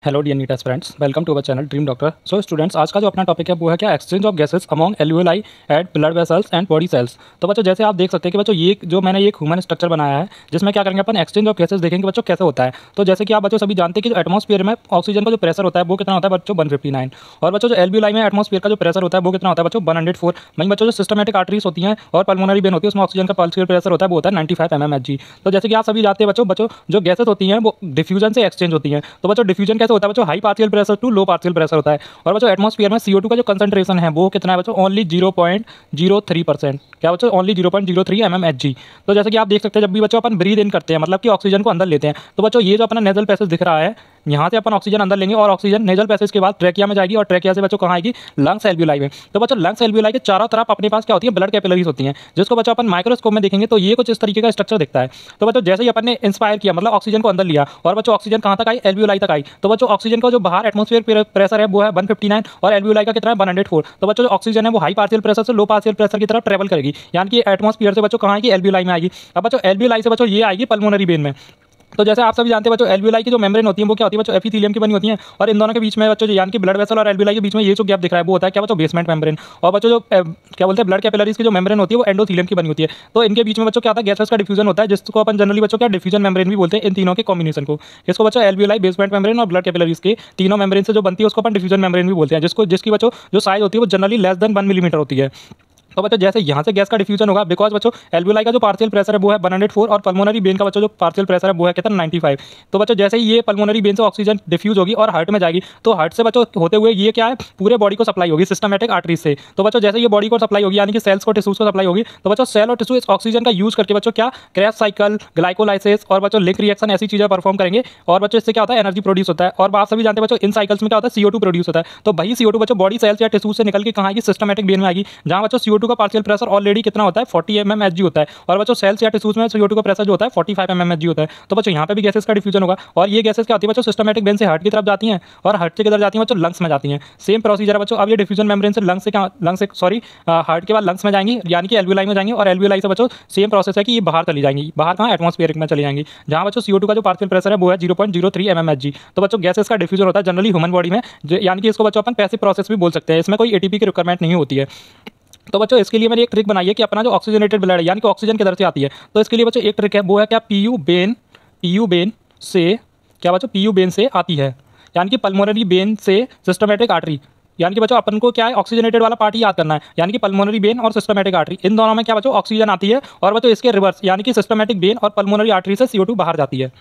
Hello dear NEET aspirants, welcome to our channel dream doctor. So students, आज का जो अपना टॉपिक है वो है क्या, exchange of gases among alveoli at blood vessels and body cells. तो बच्चों जैसे आप देख सकते हैं कि बच्चों ये जो मैंने एक ह्यूमन स्ट्रक्चर बनाया है जिसमें क्या करेंगे अपन एक्सचेंज ऑफ गैसेस देखेंगे बच्चों कैसे होता है। तो जैसे कि आप बच्चों सभी जानते हैं कि जो एटमॉस्फेयर में ऑक्सीजन का जो प्रेशर होता है वो कितना होता है बच्चों 159। और बच्चों जो एल्वियोलाई में एटमॉस्फेयर का जो प्रेशर होता है वो कितना होता है बच्चों 104। वहीं बच्चों जो सिस्टमेटिक आर्टरीज होती हैं और पल्मोनरी वेन होती है उसमें ऑक्सीजन का पार्शियल प्रेशर होता है वो होता है 95 mmHg। तो जैसे कि आप सभी जानते हैं बच्चों बच्चों जो गैसेस होती हैं वो डिफ्यूजन से एक्सचेंज होती हैं। तो बच्चों डिफ्यूजन कैसे होता है बच्चों, high partial pressure to low partial pressure होता है। और बच्चों एटमॉस्फेयर में CO2 का जो कंसंट्रेशन है वो कितना है बच्चों, ओनली 0.03%। क्या बच्चों, ओनली 0.03 mmHg। तो जैसे कि आप देख सकते हैं जब भी बच्चों अपन ब्रीद इन करते हैं मतलब कि ऑक्सीजन को अंदर लेते हैं तो बच्चों ये जो अपना नेजल पैसेज दिख रहा है यहाँ से अपन ऑक्सीजन अंदर लेंगे और ऑक्सीजन नेजल पैसेज के बाद ट्रैकिया में जाएगी और ट्रैकिया से बच्चों कहाँ आएगी, लंग्स एल्वियोलाई में। तो बच्चों लंग्स एल्वियोलाई के चारों तरफ अपने पास क्या होती है, ब्लड कैपिलरीज होती हैं जिसको बच्चों अपन माइक्रोस्कोप में देखेंगे तो ये कुछ इस तरीके का स्ट्रक्चर दिखता है। तो बच्चों जैसे ही अपन ने इंस्पायर किया मतलब ऑक्सीजन को अंदर लिया और बच्चों ऑक्सीजन कहाँ तक आई, एल्वियोलाई तक आई। तो बच्चों ऑक्सीजन का जो बाहर एटमॉस्फेयर प्रेशर है वो है 159 और एल्वियोलाई का कितना है 104। तो बच्चों जो ऑक्सीजन है वो हाई पार्शियल प्रेशर से लो पार्शियल प्रेशर की तरफ ट्रेवल करेगी, यानी कि एटमॉस्फेयर से बच्चों कहाँ आएगी, एल्वियोलाई में आएगी। अब बच्चों एल्वियोलाई से बच्चों ये आएगी पल्मोनरी वेन में। तो जैसे आप सभी जानते हैं बच्चों एल्वियोलाई की जो मेम्ब्रेन होती है वो क्या होती है बच्चों, एपिथेलियम की बनी होती है। और इन दोनों के बीच में बच्चों यानी कि ब्लड वेसल और एल्वियोलाई के बीच में ये जो गैप दिख रहा है वो होता है क्या बच्चों, बेसमेंट मेम्ब्रेन। और बच्चों जो क्या बोलते हैं ब्लड कैपिलरीज की जो मेम्ब्रेन होती है वो एंडोथेलियम की बनी होती है। तो इनके बीच में बच्चों क्या होता है, गैसेस का डिफ्यूजन होता है जिसको अपन जनरली बच्चों क्या डिफ्यूजन मेम्ब्रेन भी बोलते हैं इन तीनों के कॉम्बिनेशन को। इसको बच्चों एल्वियोलाई, बेसमेंट मेम्ब्रेन और ब्लड कैपिलरीज के तीनों मेम्ब्रेन से जो बनती है उसको अपन डिफ्यूजन मेम्ब्रेन भी बोलते हैं, जिसकी बच्चों जो साइज होती है वो जनरली लेस देन 1 मिलीमीटर होती है। तो बच्चों जैसे यहाँ से गैस का डिफ्यूजन होगा बिकॉज बच्चों एल्वियोलाई का जो पार्शियल प्रेशर है वो है 104 और पल्मोनरी वेन का बच्चों जो पार्शियल प्रेशर है वो है कितना 95। तो बच्चों जैसे ही ये पल्मोनरी वेन से ऑक्सीजन डिफ्यूज होगी और हार्ट में जाएगी तो हार्ट से बच्चों होते हुए ये क्या है पूरे बॉडी को सप्लाई होगी सिस्टमेटिक आर्टरीज से। तो बच्चों जैसे ये बॉडी को सप्लाई होगी यानी कि सेल्स को टिश्यूज को सप्लाई होगी तो बच्चों सेल और टिश्यू इस ऑक्सीजन का यूज करके बच्चों क्या क्रैश साइकिल, ग्लाइकोलाइसिस और बच्चों लिंक रिएक्शन ऐसी चीजें परफॉर्म करेंगे और बच्चों इससे क्या होता है एनर्जी प्रोड्यूस होता है। और आप सभी जानते हैं बच्चों इन साइकिल्स में क्या होता है CO2 प्रोड्यूस होता है। तो वही CO2 बच्चों बॉडी सेल्स या टिश्यू से निकल के कहाँ आएगी, सिस्टमेटिक वेन में आएगी जहाँ बच्चों CO2 का पार्शियल प्रेशर ऑलरेडी कितना होता है 40 mmHg होता है। और बच्चों सेल्स या टिश्यूज में CO2 का प्रेशर जो होता है 45 mmHg होता है। तो बच्चों यहाँ पे भी गैसेस का डिफ्यूजन होगा और ये गैसेस क्या होती है बच्चों, सिस्टमेटिक वेन से हार्ट की तरफ जाती हैं और हार्ट से किधर जाती हैं बच्चों, लंग्स में जाती हैं। सेम प्रोसीजर है बच्चों। अब ये डिफ्यूजन मेम्ब्रेन से लंग्स से हार्ट के बाद लंग्स में जाएंगी यानी कि एल्वियोलाई में जाएंगी और एल्वियोलाई से बच्चों सेम प्रोसेस है कि ये बाहर चली जाएंगी, बाहर कहाँ एटमॉस्फेयर में चली जाएंगी जहाँ बच्चों CO2 का जो पार्शियल प्रेशर है वो है 0.03 mmHg। तो बच्चों गैसेस का डिफ्यूजन होता है जनरली ह्यूमन बॉडी में, यानी कि इसको बच्चों अपन पैसिव प्रोसेस भी बोल सकते हैं। इसमें कोई ATP की रिक्वायरमेंट नहीं होती है। तो बच्चों इसके लिए मैंने एक ट्रिक बनाई है कि अपना जो ऑक्सीजनेटेड ब्लड है यानी कि ऑक्सीजन किधर से आती है। तो इसके लिए बच्चों एक ट्रिक है वो है क्या, PU बेन से क्या बच्चों, PU बेन से आती है यानी कि पल्मोनरी बेन से सिस्टमेटिक आर्टरी। यानी कि बच्चों अपन को क्या है ऑक्सीजनेटेड वाला पार्ट ही याद करना है, यानी कि पल्मोनरी वेन और सिस्टमेटिक आर्टरी इन दोनों में क्या बच्चों ऑक्सीजन आती है और बच्चों इसके रिवर्स यानी कि सिस्टमेटिक वेन और पल्मोनरी आर्टरी से CO2 बाहर जाती है।